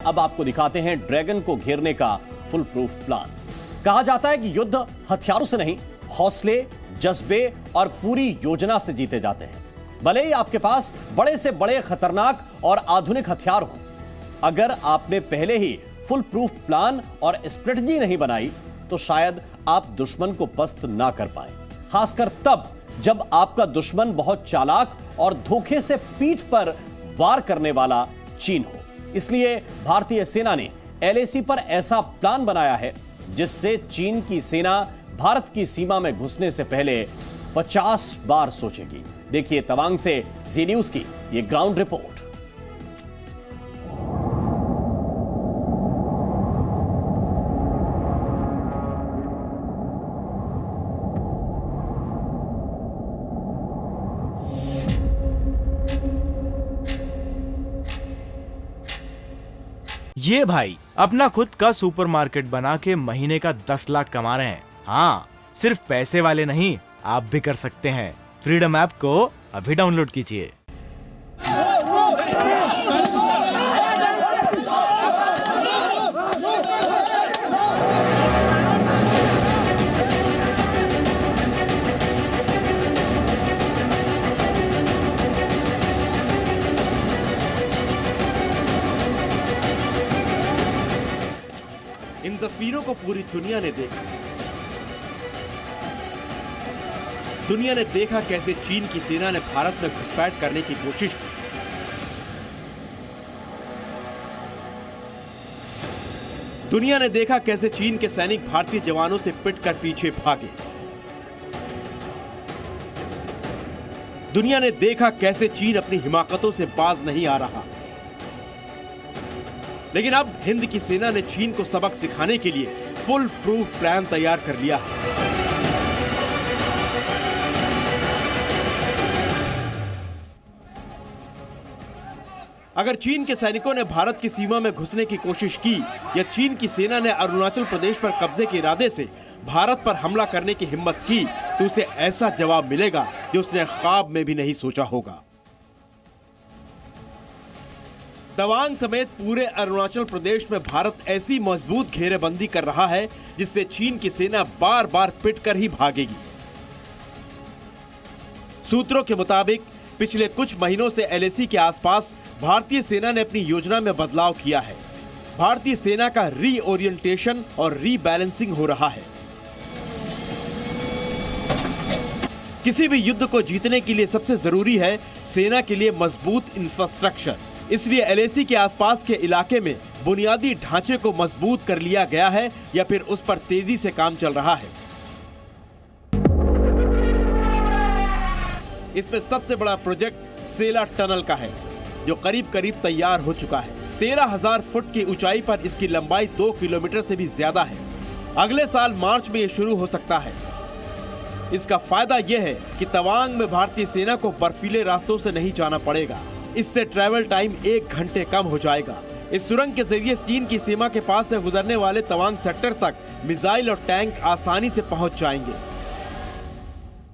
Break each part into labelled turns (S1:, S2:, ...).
S1: अब आपको दिखाते हैं ड्रैगन को घेरने का फुल प्रूफ प्लान। कहा जाता है कि युद्ध हथियारों से नहीं, हौसले, जज्बे और पूरी योजना से जीते जाते हैं। भले ही आपके पास बड़े से बड़े खतरनाक और आधुनिक हथियार हो, अगर आपने पहले ही फुल प्रूफ प्लान और स्ट्रेटजी नहीं बनाई तो शायद आप दुश्मन को पस्त ना कर पाए, खासकर तब जब आपका दुश्मन बहुत चालाक और धोखे से पीठ पर वार करने वाला चीन हो। इसलिए भारतीय सेना ने LAC पर ऐसा प्लान बनाया है जिससे चीन की सेना भारत की सीमा में घुसने से पहले 50 बार सोचेगी। देखिए तवांग से जी न्यूज की यह ग्राउंड रिपोर्ट।
S2: ये भाई अपना खुद का सुपरमार्केट बना के महीने का 10 लाख कमा रहे हैं। हाँ, सिर्फ पैसे वाले नहीं, आप भी कर सकते हैं। फ्रीडम ऐप को अभी डाउनलोड कीजिए।
S3: इन तस्वीरों को पूरी दुनिया ने देखा। दुनिया ने देखा कैसे चीन की सेना ने भारत में घुसपैठ करने की कोशिश की। दुनिया ने देखा कैसे चीन के सैनिक भारतीय जवानों से पिटकर पीछे भागे। दुनिया ने देखा कैसे चीन अपनी हिमाकतों से बाज नहीं आ रहा। लेकिन अब हिंद की सेना ने चीन को सबक सिखाने के लिए फुल प्रूफ प्लान तैयार कर लिया है। अगर चीन के सैनिकों ने भारत की सीमा में घुसने की कोशिश की या चीन की सेना ने अरुणाचल प्रदेश पर कब्जे के इरादे से भारत पर हमला करने की हिम्मत की तो उसे ऐसा जवाब मिलेगा जो उसने ख्वाब में भी नहीं सोचा होगा। तवांग समेत पूरे अरुणाचल प्रदेश में भारत ऐसी मजबूत घेरेबंदी कर रहा है जिससे चीन की सेना बार बार पिटकर ही भागेगी। सूत्रों के मुताबिक पिछले कुछ महीनों से LAC के आसपास भारतीय सेना ने अपनी योजना में बदलाव किया है। भारतीय सेना का रीओरिएंटेशन और रीबैलेंसिंग हो रहा है। किसी भी युद्ध को जीतने के लिए सबसे जरूरी है सेना के लिए मजबूत इंफ्रास्ट्रक्चर। इसलिए LAC के आसपास के इलाके में बुनियादी ढांचे को मजबूत कर लिया गया है या फिर उस पर तेजी से काम चल रहा है। इसमें सबसे बड़ा प्रोजेक्ट सेला टनल का है जो करीब करीब तैयार हो चुका है। 13,000 फुट की ऊंचाई पर इसकी लंबाई 2 किलोमीटर से भी ज्यादा है। अगले साल मार्च में यह शुरू हो सकता है। इसका फायदा यह है कि तवांग में भारतीय सेना को बर्फीले रास्तों से नहीं जाना पड़ेगा। इससे ट्रैवल टाइम 1 घंटे कम हो जाएगा। इस सुरंग के जरिए चीन की सीमा के पास से गुजरने वाले तवांग सेक्टर तक मिसाइल और टैंक आसानी से पहुंच जाएंगे।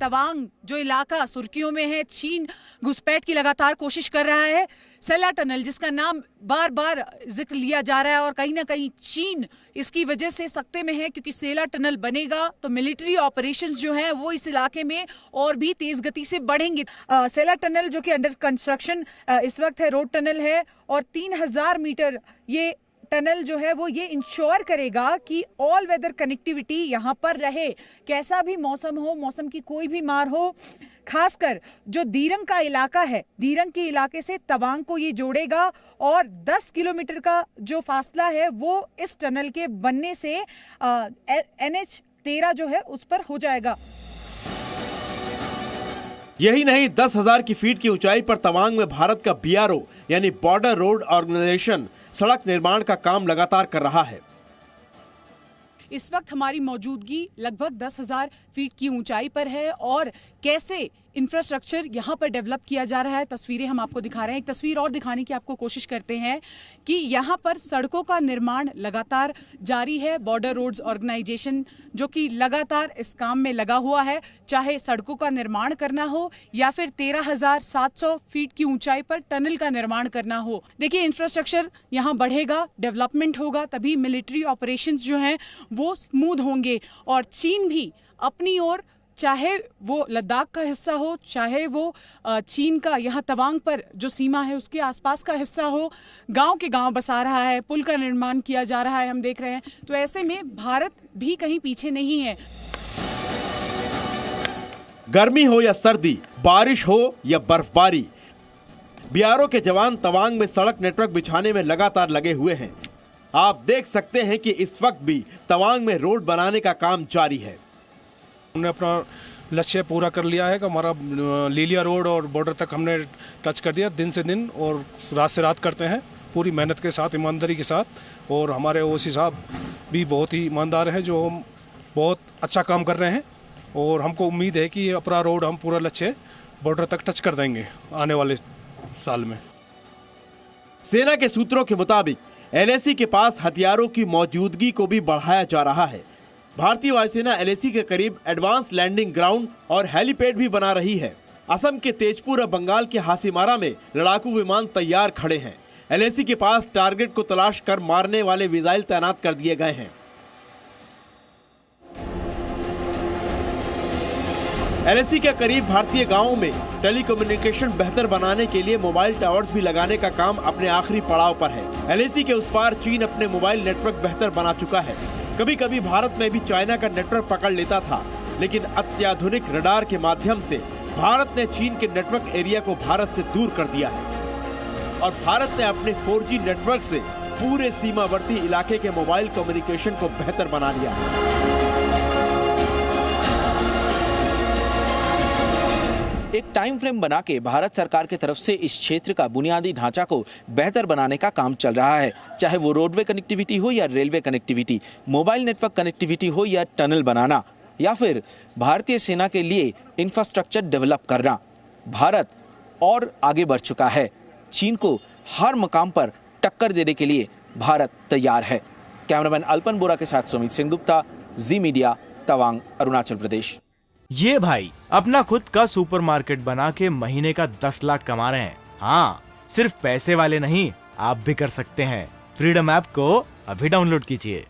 S4: तवांग जो इलाका सुर्खियों में है, चीन घुसपैठ की लगातार कोशिश कर रहा है। सेला टनल जिसका नाम बार बार जिक्र लिया जा रहा है और कहीं ना कहीं चीन इसकी वजह से सख्ते में है क्योंकि सेला टनल बनेगा तो मिलिट्री ऑपरेशंस जो हैं वो इस इलाके में और भी तेज गति से बढ़ेंगे। सेला टनल जो कि अंडर कंस्ट्रक्शन इस वक्त है, रोड टनल है और 3000 मीटर ये टनल जो है वो ये इंश्योर करेगा कि ऑल वेदर कनेक्टिविटी यहाँ पर रहे, कैसा भी मौसम हो, मौसम की कोई भी मार हो। खासकर जो दीरंग का इलाका है, दीरंग के इलाके से तवांग को ये जोड़ेगा और 10 किलोमीटर का जो फासला है वो इस टनल के बनने से NH 13 जो है उस पर हो जाएगा।
S3: यही नहीं, 10,000 की फीट की ऊंचाई पर तवांग में भारत का BRO यानी बॉर्डर रोड ऑर्गेनाइजेशन सड़क निर्माण का काम लगातार कर रहा है।
S4: इस वक्त हमारी मौजूदगी लगभग 10,000 फीट की ऊंचाई पर है और कैसे इंफ्रास्ट्रक्चर यहाँ पर डेवलप किया जा रहा है। तस्वीरें हम आपको दिखा रहे हैं। एक तस्वीर और दिखाने की आपको कोशिश करते हैं कि यहाँ पर सड़कों का निर्माण लगातार जारी है। बॉर्डर रोड्स ऑर्गेनाइजेशन जो कि लगातार इस काम में लगा हुआ है, चाहे सड़कों का निर्माण करना हो या फिर 13,700 फीट की ऊंचाई पर टनल का निर्माण करना हो। देखिए, इंफ्रास्ट्रक्चर यहाँ बढ़ेगा, डेवलपमेंट होगा, तभी मिलिट्री ऑपरेशंस जो हैं वो स्मूथ होंगे। और चीन भी अपनी ओर, चाहे वो लद्दाख का हिस्सा हो, चाहे वो चीन का यहाँ तवांग पर जो सीमा है उसके आसपास का हिस्सा हो, गांव के गांव बसा रहा है, पुल का निर्माण किया जा रहा है, हम देख रहे हैं। तो ऐसे में भारत भी कहीं पीछे नहीं है।
S3: गर्मी हो या सर्दी, बारिश हो या बर्फबारी, बीआरओ के जवान तवांग में सड़क नेटवर्क बिछाने में लगातार लगे हुए हैं। आप देख सकते हैं कि इस वक्त भी तवांग में रोड बनाने का काम जारी है।
S5: हमने अपना लक्ष्य पूरा कर लिया है कि हमारा लीलिया रोड और बॉर्डर तक हमने टच कर दिया दिन से दिन, और रात से रात करते हैं पूरी मेहनत के साथ, ईमानदारी के साथ। और हमारे ओसी साहब भी बहुत ही ईमानदार हैं, जो हम बहुत अच्छा काम कर रहे हैं। और हमको उम्मीद है कि ये अपना रोड हम पूरा लक्ष्य बॉर्डर तक टच कर देंगे आने वाले साल में।
S3: सेना के सूत्रों के मुताबिक एलएसी के पास हथियारों की मौजूदगी को भी बढ़ाया जा रहा है। भारतीय वायुसेना एलएसी के करीब एडवांस लैंडिंग ग्राउंड और हेलीपैड भी बना रही है। असम के तेजपुर और बंगाल के हासीमारा में लड़ाकू विमान तैयार खड़े हैं। एलएसी के पास टारगेट को तलाश कर मारने वाले मिसाइल तैनात कर दिए गए हैं। एलएसी के करीब भारतीय गांवों में टेलीकम्युनिकेशन बेहतर बनाने के लिए मोबाइल टावर्स भी लगाने का काम अपने आखिरी पड़ाव पर है। एलएसी के उस पार चीन अपने मोबाइल नेटवर्क बेहतर बना चुका है। कभी कभी भारत में भी चाइना का नेटवर्क पकड़ लेता था, लेकिन अत्याधुनिक रडार के माध्यम से भारत ने चीन के नेटवर्क एरिया को भारत से दूर कर दिया है। और भारत ने अपने 4G नेटवर्क से पूरे सीमावर्ती इलाके के मोबाइल कम्युनिकेशन को बेहतर बना लिया है।
S6: एक टाइम फ्रेम बना के भारत सरकार की तरफ से इस क्षेत्र का बुनियादी ढांचा को बेहतर बनाने का काम चल रहा है, चाहे वो रोडवे कनेक्टिविटी हो या railway connectivity, mobile network connectivity हो या टनल बनाना, या फिर भारतीय सेना के लिए इंफ्रास्ट्रक्चर डेवलप करना। भारत और आगे बढ़ चुका है। चीन को हर मकाम पर टक्कर देने के लिए भारत तैयार है। कैमरामैन अल्पन बोरा के साथ सुमित सिंह गुप्ता, जी मीडिया, तवांग, अरुणाचल प्रदेश।
S2: ये भाई अपना खुद का सुपरमार्केट बना के महीने का 10 लाख कमा रहे हैं। हाँ, सिर्फ पैसे वाले नहीं, आप भी कर सकते हैं। फ्रीडम ऐप को अभी डाउनलोड कीजिए।